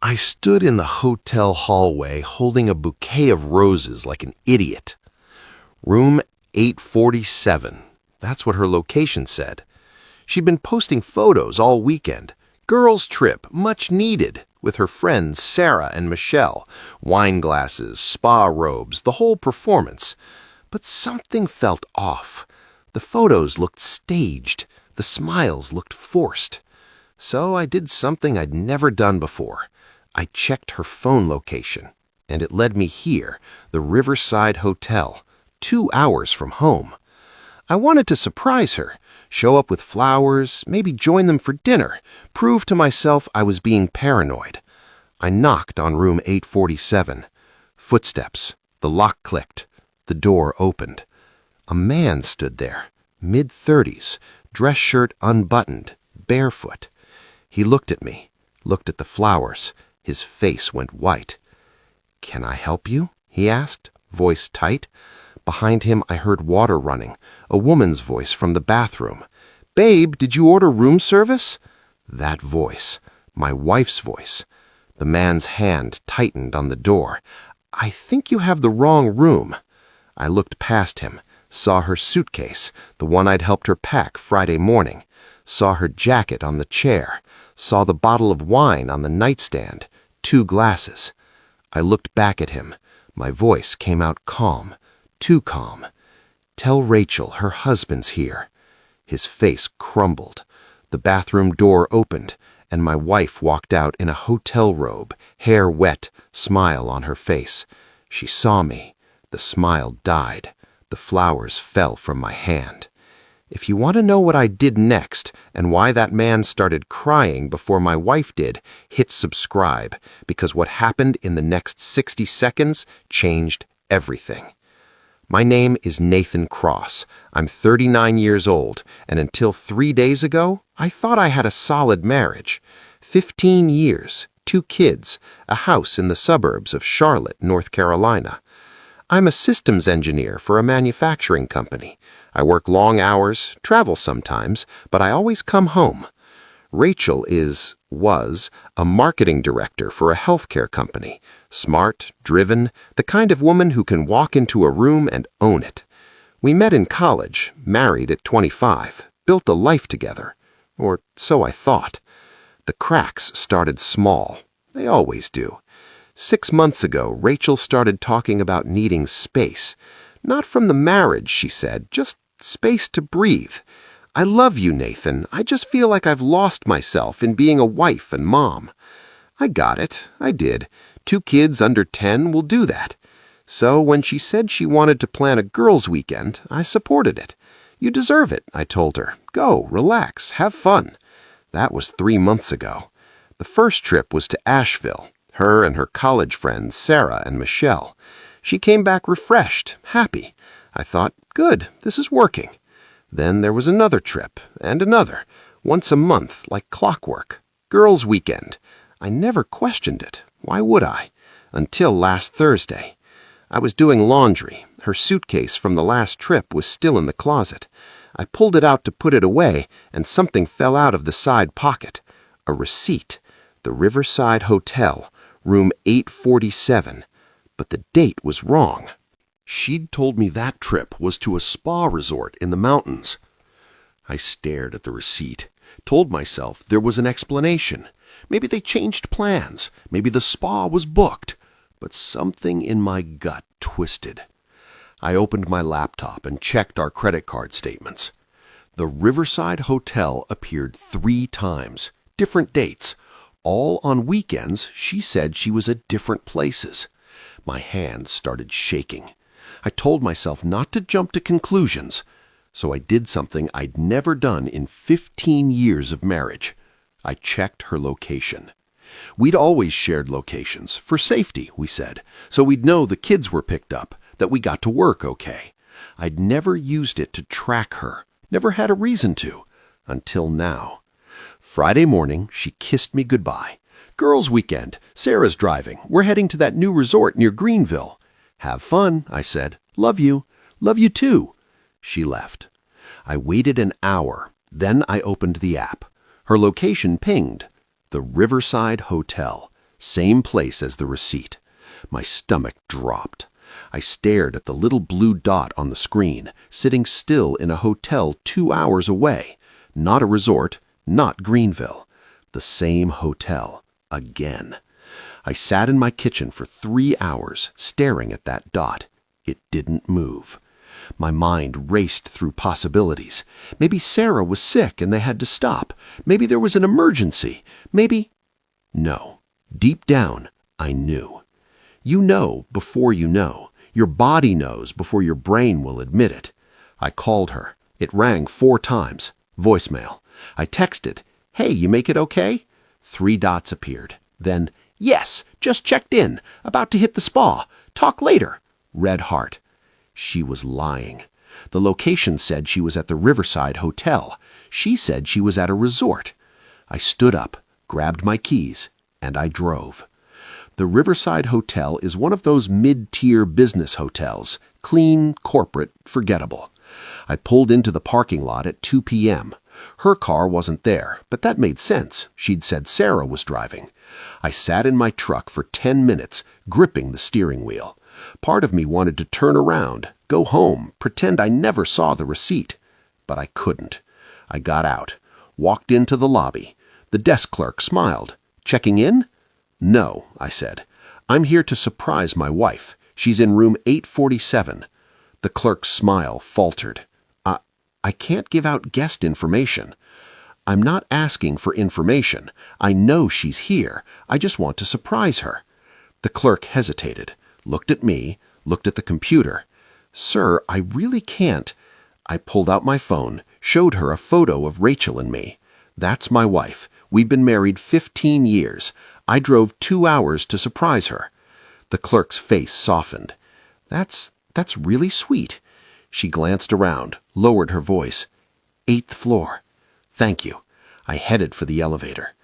I stood in the hotel hallway holding a bouquet of roses like an idiot. Room 847. That's what her location said. She'd been posting photos all weekend. Girls' trip, much needed, with her friends Sarah and Michelle. Wine glasses, spa robes, the whole performance. But something felt off. The photos looked staged. The smiles looked forced. So I did something I'd never done before. I checked her phone location, and it led me here, the Riverside Hotel, 2 hours from home. I wanted to surprise her, show up with flowers, maybe join them for dinner, prove to myself I was being paranoid. I knocked on room 847. Footsteps. The lock clicked. The door opened. A man stood there, mid-30s, dress shirt unbuttoned, barefoot. He looked at me, looked at the flowers. His face went white. "Can I help you?" he asked, voice tight. Behind him I heard water running, a woman's voice from the bathroom. "Babe, did you order room service?" That voice, my wife's voice. The man's hand tightened on the door. "I think you have the wrong room." I looked past him, saw her suitcase, the one I'd helped her pack Friday morning, saw her jacket on the chair, saw the bottle of wine on the nightstand, 2 glasses. I looked back at him. My voice came out calm, too calm. "Tell Rachel her husband's here." His face crumbled. The bathroom door opened, and my wife walked out in a hotel robe, hair wet, smile on her face. She saw me. The smile died. The flowers fell from my hand. If you want to know what I did next and why that man started crying before my wife did, hit subscribe, because what happened in the next 60 seconds changed everything. My name is Nathan Cross. I'm 39 years old, and until 3 days ago, I thought I had a solid marriage. 15 years, 2 kids, a house in the suburbs of Charlotte, North Carolina. I'm a systems engineer for a manufacturing company. I work long hours, travel sometimes, but I always come home. Rachel was a marketing director for a healthcare company. Smart, driven, the kind of woman who can walk into a room and own it. We met in college, married at 25, built a life together. Or so I thought. The cracks started small. They always do. 6 months ago, Rachel started talking about needing space. Not from the marriage, she said, just space to breathe. "I love you, Nathan. I just feel like I've lost myself in being a wife and mom." I got it. I did. 2 kids under 10 will do that. So when she said she wanted to plan a girls' weekend, I supported it. "You deserve it," I told her. "Go, relax, have fun." That was 3 months ago. The first trip was to Asheville. Her and her college friends, Sarah and Michelle. She came back refreshed, happy. I thought, good, this is working. Then there was another trip, and another, once a month, like clockwork. Girls' weekend. I never questioned it. Why would I? Until last Thursday. I was doing laundry. Her suitcase from the last trip was still in the closet. I pulled it out to put it away, and something fell out of the side pocket. A receipt. The Riverside Hotel. Room 847, but the date was wrong. She'd told me that trip was to a spa resort in the mountains. I stared at the receipt, told myself there was an explanation. Maybe they changed plans, maybe the spa was booked, but something in my gut twisted. I opened my laptop and checked our credit card statements. The Riverside Hotel appeared 3 times, different dates. All on weekends, she said she was at different places. My hands started shaking. I told myself not to jump to conclusions, so I did something I'd never done in 15 years of marriage. I checked her location. We'd always shared locations, for safety, we said, so we'd know the kids were picked up, that we got to work okay. I'd never used it to track her, never had a reason to, until now. Friday morning, she kissed me goodbye. "Girls' weekend. Sarah's driving. We're heading to that new resort near Greenville." "Have fun," I said. "Love you." "Love you too." She left. I waited an hour. Then I opened the app. Her location pinged. The Riverside Hotel. Same place as the receipt. My stomach dropped. I stared at the little blue dot on the screen, sitting still in a hotel 2 hours away. Not a resort, not Greenville. The same hotel. Again. I sat in my kitchen for 3 hours, staring at that dot. It didn't move. My mind raced through possibilities. Maybe Sarah was sick and they had to stop. Maybe there was an emergency. Maybe... No. Deep down, I knew. You know before you know. Your body knows before your brain will admit it. I called her. It rang 4 times. Voicemail. I texted, "Hey, you make it okay?" 3 dots appeared. Then, "Yes, just checked in. About to hit the spa. Talk later." Red heart. She was lying. The location said she was at the Riverside Hotel. She said she was at a resort. I stood up, grabbed my keys, and I drove. The Riverside Hotel is one of those mid-tier business hotels. Clean, corporate, forgettable. I pulled into the parking lot at 2 p.m. Her car wasn't there, but that made sense. She'd said Sarah was driving. I sat in my truck for 10 minutes, gripping the steering wheel. Part of me wanted to turn around, go home, pretend I never saw the receipt. But I couldn't. I got out, walked into the lobby. The desk clerk smiled. "Checking in?" "No," I said. "I'm here to surprise my wife. She's in room 847. The clerk's smile faltered. I can't give out guest information." "I'm not asking for information. I know she's here. I just want to surprise her." The clerk hesitated, looked at me, looked at the computer. "Sir, I really can't." I pulled out my phone, showed her a photo of Rachel and me. "That's my wife. We've been married 15 years. I drove 2 hours to surprise her." The clerk's face softened. That's really sweet." She glanced around, lowered her voice. "8th floor." "Thank you." I headed for the elevator.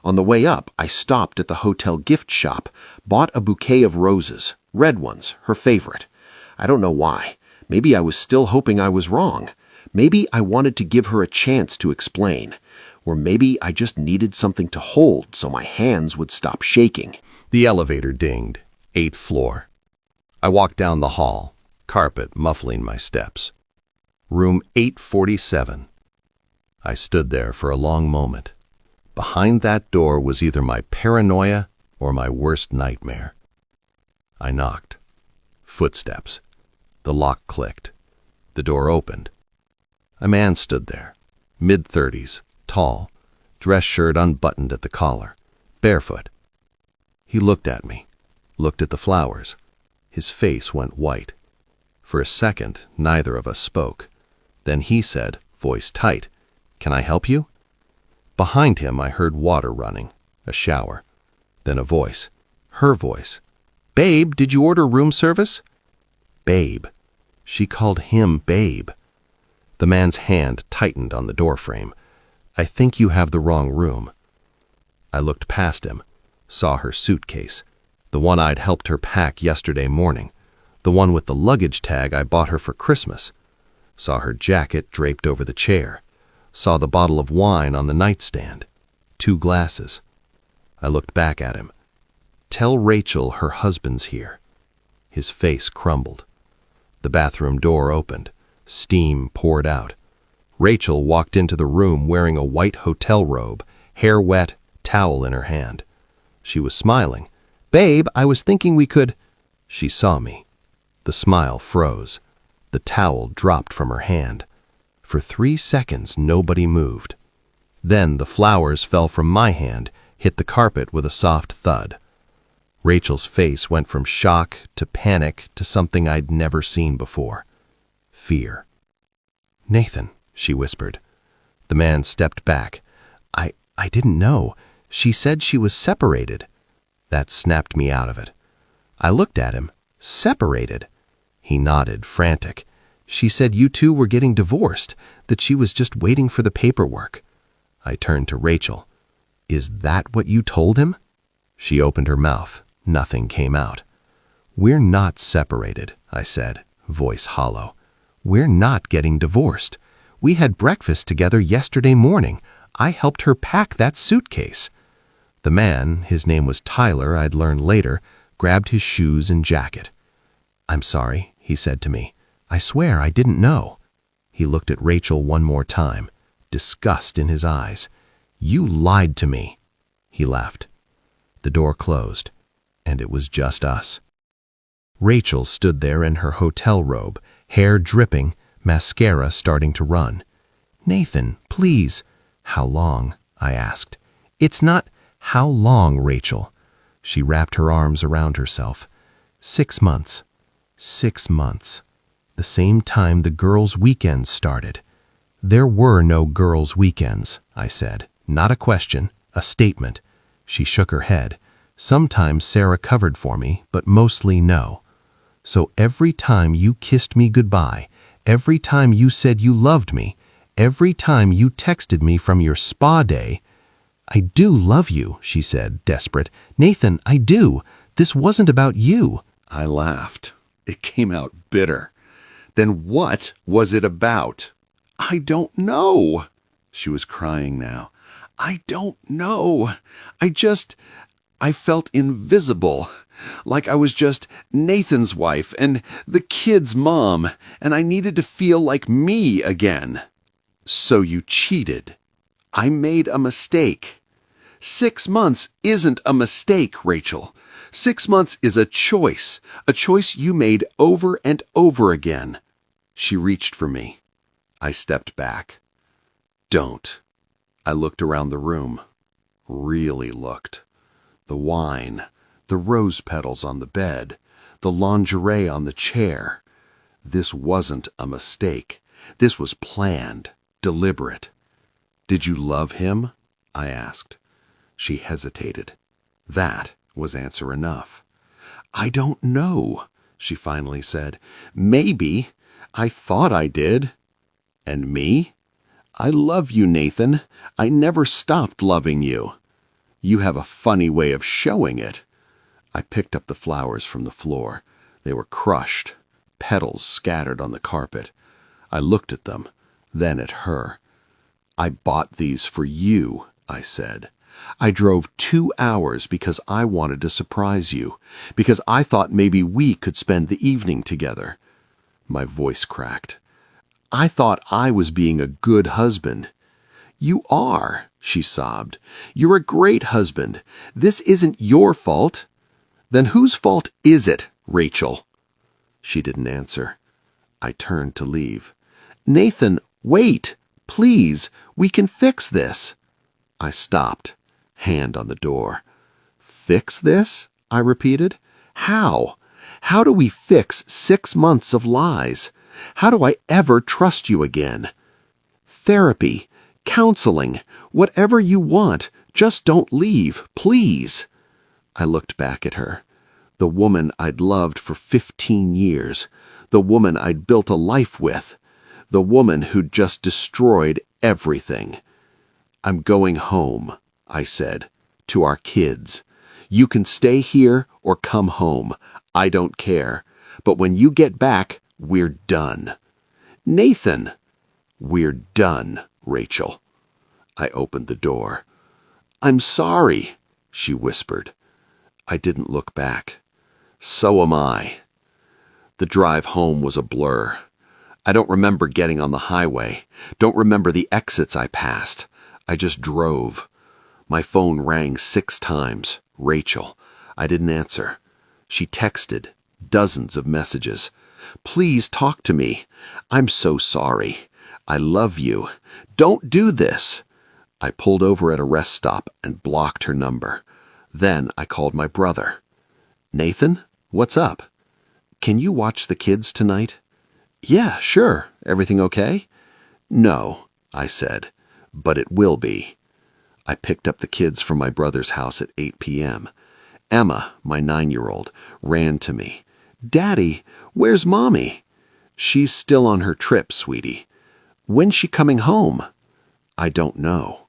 On the way up, I stopped at the hotel gift shop, bought a bouquet of roses, red ones, her favorite. I don't know why. Maybe I was still hoping I was wrong. Maybe I wanted to give her a chance to explain. Or maybe I just needed something to hold so my hands would stop shaking. The elevator dinged. 8th floor. I walked down the hall, carpet muffling my steps. Room 847. I stood there for a long moment. Behind that door was either my paranoia or my worst nightmare. I knocked. Footsteps. The lock clicked. The door opened. A man stood there, mid-30s, tall, dress shirt unbuttoned at the collar, barefoot. He looked at me, looked at the flowers. His face went white. For a second, neither of us spoke. Then he said, voice tight, "Can I help you?" Behind him I heard water running, a shower. Then a voice, her voice. "Babe, did you order room service?" Babe. She called him Babe. The man's hand tightened on the doorframe. "I think you have the wrong room." I looked past him, saw her suitcase, the one I'd helped her pack yesterday morning, the one with the luggage tag I bought her for Christmas. Saw her jacket draped over the chair, saw the bottle of wine on the nightstand, 2 glasses. I looked back at him. "Tell Rachel her husband's here." His face crumbled. The bathroom door opened. Steam poured out. Rachel walked into the room wearing a white hotel robe, hair wet, towel in her hand. She was smiling. "Babe, I was thinking we could—" She saw me. The smile froze. The towel dropped from her hand. For 3 seconds, nobody moved. Then the flowers fell from my hand, hit the carpet with a soft thud. Rachel's face went from shock to panic to something I'd never seen before. Fear. "Nathan," she whispered. The man stepped back. I didn't know. She said she was separated." That snapped me out of it. I looked at him. "Separated?" He nodded, frantic. "She said you two were getting divorced, that she was just waiting for the paperwork." I turned to Rachel. "Is that what you told him?" She opened her mouth. Nothing came out. "We're not separated," I said, voice hollow. "We're not getting divorced. We had breakfast together yesterday morning. I helped her pack that suitcase." The man, his name was Tyler, I'd learned later, grabbed his shoes and jacket. "I'm sorry," he said to me. "I swear I didn't know." He looked at Rachel one more time, disgust in his eyes. "You lied to me." He left. The door closed, and it was just us. Rachel stood there in her hotel robe, hair dripping, mascara starting to run. "Nathan, please." "How long?" I asked. "It's not how long, Rachel." She wrapped her arms around herself. 6 months. 6 months. The same time the girls' weekends started. "There were no girls' weekends," I said. Not a question, a statement. She shook her head. "Sometimes Sarah covered for me, but mostly no." "So every time you kissed me goodbye, every time you said you loved me, every time you texted me from your spa day—" "I do love you," she said, desperate. "Nathan, I do. This wasn't about you." I laughed. It came out bitter. Then what was it about? "I don't know." She was crying now. "I don't know. I felt invisible. Like I was just Nathan's wife and the kid's mom, and I needed to feel like me again." "So you cheated." "I made a mistake." 6 months isn't a mistake, Rachel. 6 months is a choice you made over and over again. She reached for me. I stepped back. "Don't." I looked around the room. Really looked. The wine, the rose petals on the bed, the lingerie on the chair. This wasn't a mistake. This was planned, deliberate. "Did you love him?" I asked. She hesitated. That was answer enough. "I don't know," she finally said. "Maybe. I thought I did." "And me?" "I love you, Nathan. I never stopped loving you." "You have a funny way of showing it." I picked up the flowers from the floor. They were crushed, petals scattered on the carpet. I looked at them, then at her. "I bought these for you," I said. "I drove 2 hours because I wanted to surprise you, because I thought maybe we could spend the evening together." My voice cracked. "I thought I was being a good husband." "You are," she sobbed. "You're a great husband. This isn't your fault." "Then whose fault is it, Rachel?" She didn't answer. I turned to leave. "Nathan, wait. Please, we can fix this." I stopped, hand on the door. "Fix this?" I repeated. "How? How do we fix 6 months of lies? How do I ever trust you again?" "Therapy, counseling, whatever you want. Just don't leave, please." I looked back at her. The woman I'd loved for 15 years. The woman I'd built a life with. The woman who'd just destroyed everything. "I'm going home," I said, "to our kids. You can stay here or come home. I don't care. But when you get back, we're done." "Nathan!" "We're done, Rachel." I opened the door. "I'm sorry," she whispered. I didn't look back. "So am I." The drive home was a blur. I don't remember getting on the highway. Don't remember the exits I passed. I just drove. My phone rang 6 times. Rachel. I didn't answer. She texted. Dozens of messages. "Please talk to me. I'm so sorry. I love you. Don't do this." I pulled over at a rest stop and blocked her number. Then I called my brother. "Nathan, what's up? Can you watch the kids tonight?" "Yeah, sure. Everything okay?" "No," I said, "but it will be." I picked up the kids from my brother's house at 8 p.m. Emma, my 9-year-old, ran to me. "Daddy, where's Mommy?" "She's still on her trip, sweetie." "When's she coming home?" "I don't know."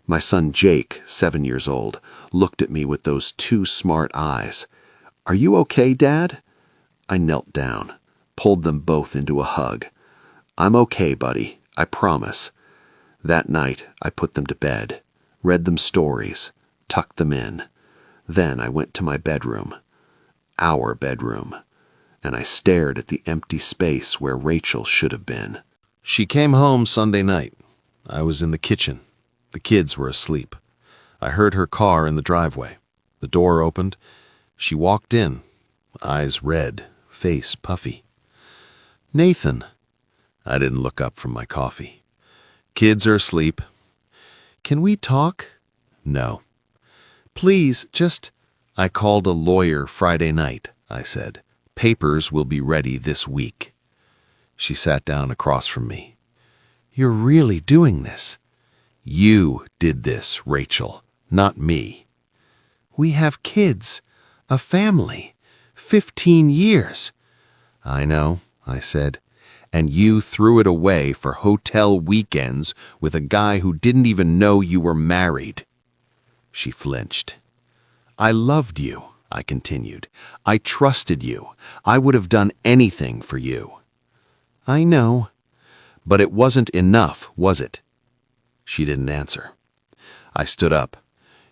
My son Jake, 7 years old, looked at me with those 2 smart eyes. "Are you okay, Dad?" I knelt down, pulled them both into a hug. "I'm okay, buddy, I promise." That night, I put them to bed, read them stories, tucked them in. Then I went to my bedroom, our bedroom, and I stared at the empty space where Rachel should have been. She came home Sunday night. I was in the kitchen. The kids were asleep. I heard her car in the driveway. The door opened. She walked in, eyes red, face puffy. "Nathan." I didn't look up from my coffee. "Kids are asleep." "Can we talk?" "No." "Please, just—" "I called a lawyer Friday night," I said. "Papers will be ready this week." She sat down across from me. "You're really doing this?" "You did this, Rachel, not me." "We have kids, a family, 15 years. "I know," I said. "And you threw it away for hotel weekends with a guy who didn't even know you were married." She flinched. "I loved you," I continued. "I trusted you. I would have done anything for you." "I know." "But it wasn't enough, was it?" She didn't answer. I stood up.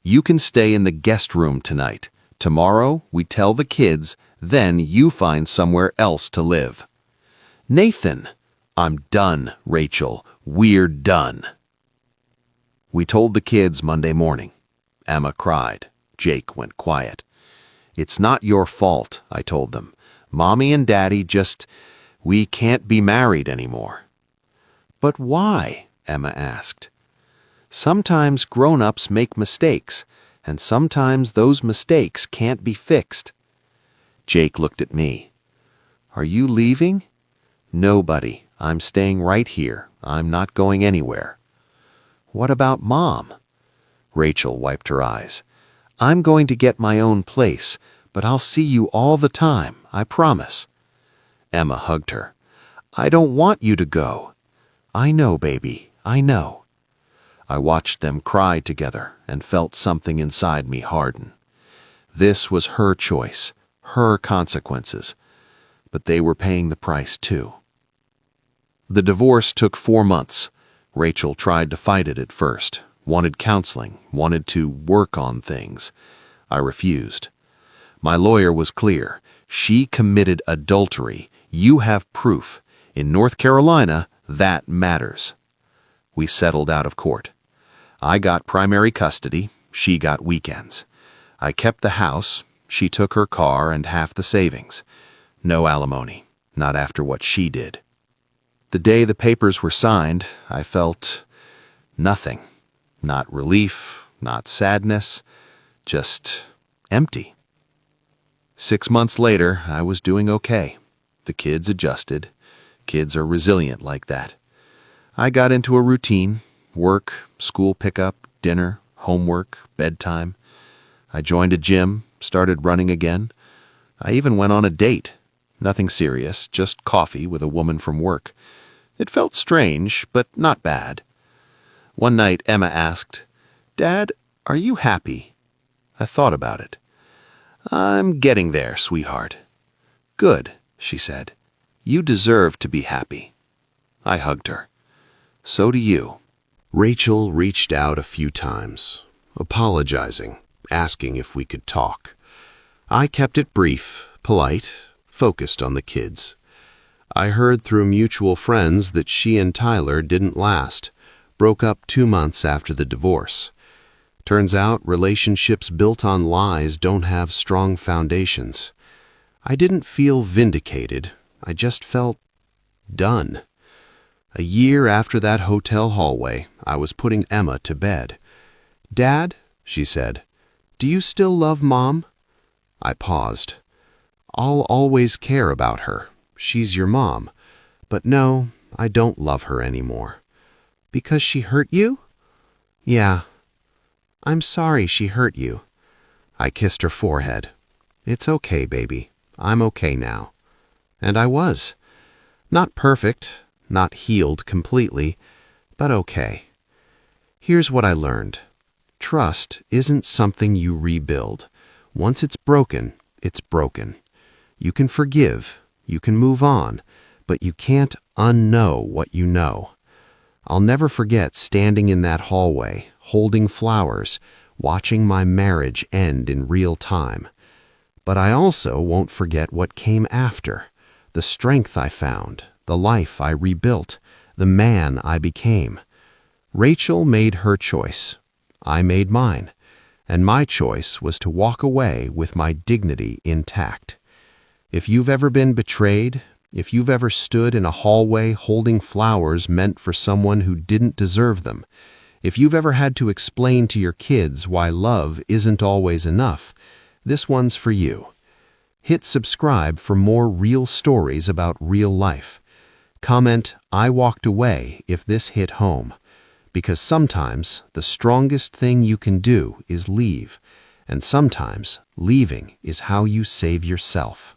"You can stay in the guest room tonight. Tomorrow we tell the kids, then you find somewhere else to live." "Nathan!" "I'm done, Rachel. We're done." We told the kids Monday morning. Emma cried. Jake went quiet. "It's not your fault," I told them. "Mommy and Daddy we can't be married anymore." "But why?" Emma asked. "Sometimes grown-ups make mistakes, and sometimes those mistakes can't be fixed." Jake looked at me. "Are you leaving?" "No, buddy. I'm staying right here. I'm not going anywhere." "What about Mom?" Rachel wiped her eyes. "I'm going to get my own place, but I'll see you all the time, I promise." Emma hugged her. "I don't want you to go." "I know, baby, I know." I watched them cry together and felt something inside me harden. This was her choice, her consequences, but they were paying the price too. The divorce took 4 months. Rachel tried to fight it at first, wanted counseling, wanted to work on things. I refused. My lawyer was clear. She committed adultery. You have proof. In North Carolina, that matters. We settled out of court. I got primary custody. She got weekends. I kept the house. She took her car and half the savings. No alimony, not after what she did. The day the papers were signed, I felt nothing. Not relief, not sadness, just empty. 6 months later, I was doing okay. The kids adjusted. Kids are resilient like that. I got into a routine: work, school pickup, dinner, homework, bedtime. I joined a gym, started running again. I even went on a date. Nothing serious, just coffee with a woman from work. It felt strange, but not bad. One night, Emma asked, "Dad, are you happy?" I thought about it. "I'm getting there, sweetheart." "Good," she said. "You deserve to be happy." I hugged her. "So do you." Rachel reached out a few times, apologizing, asking if we could talk. I kept it brief, polite, focused on the kids. I heard through mutual friends that she and Tyler didn't last, broke up 2 months after the divorce. Turns out relationships built on lies don't have strong foundations. I didn't feel vindicated. I just felt done. A year after that hotel hallway, I was putting Emma to bed. "Dad," she said, "do you still love Mom?" I paused. "I'll always care about her. She's your mom. But no, I don't love her anymore." "Because she hurt you?" "Yeah." "I'm sorry she hurt you." I kissed her forehead. "It's okay, baby. I'm okay now." And I was. Not perfect, not healed completely, but okay. Here's what I learned. Trust isn't something you rebuild. Once it's broken, it's broken. You can forgive, you can move on, but you can't unknow what you know. I'll never forget standing in that hallway, holding flowers, watching my marriage end in real time. But I also won't forget what came after, the strength I found, the life I rebuilt, the man I became. Rachel made her choice. I made mine. And my choice was to walk away with my dignity intact. If you've ever been betrayed, if you've ever stood in a hallway holding flowers meant for someone who didn't deserve them, if you've ever had to explain to your kids why love isn't always enough, this one's for you. Hit subscribe for more real stories about real life. Comment, "I walked away," if this hit home. Because sometimes the strongest thing you can do is leave, and sometimes leaving is how you save yourself.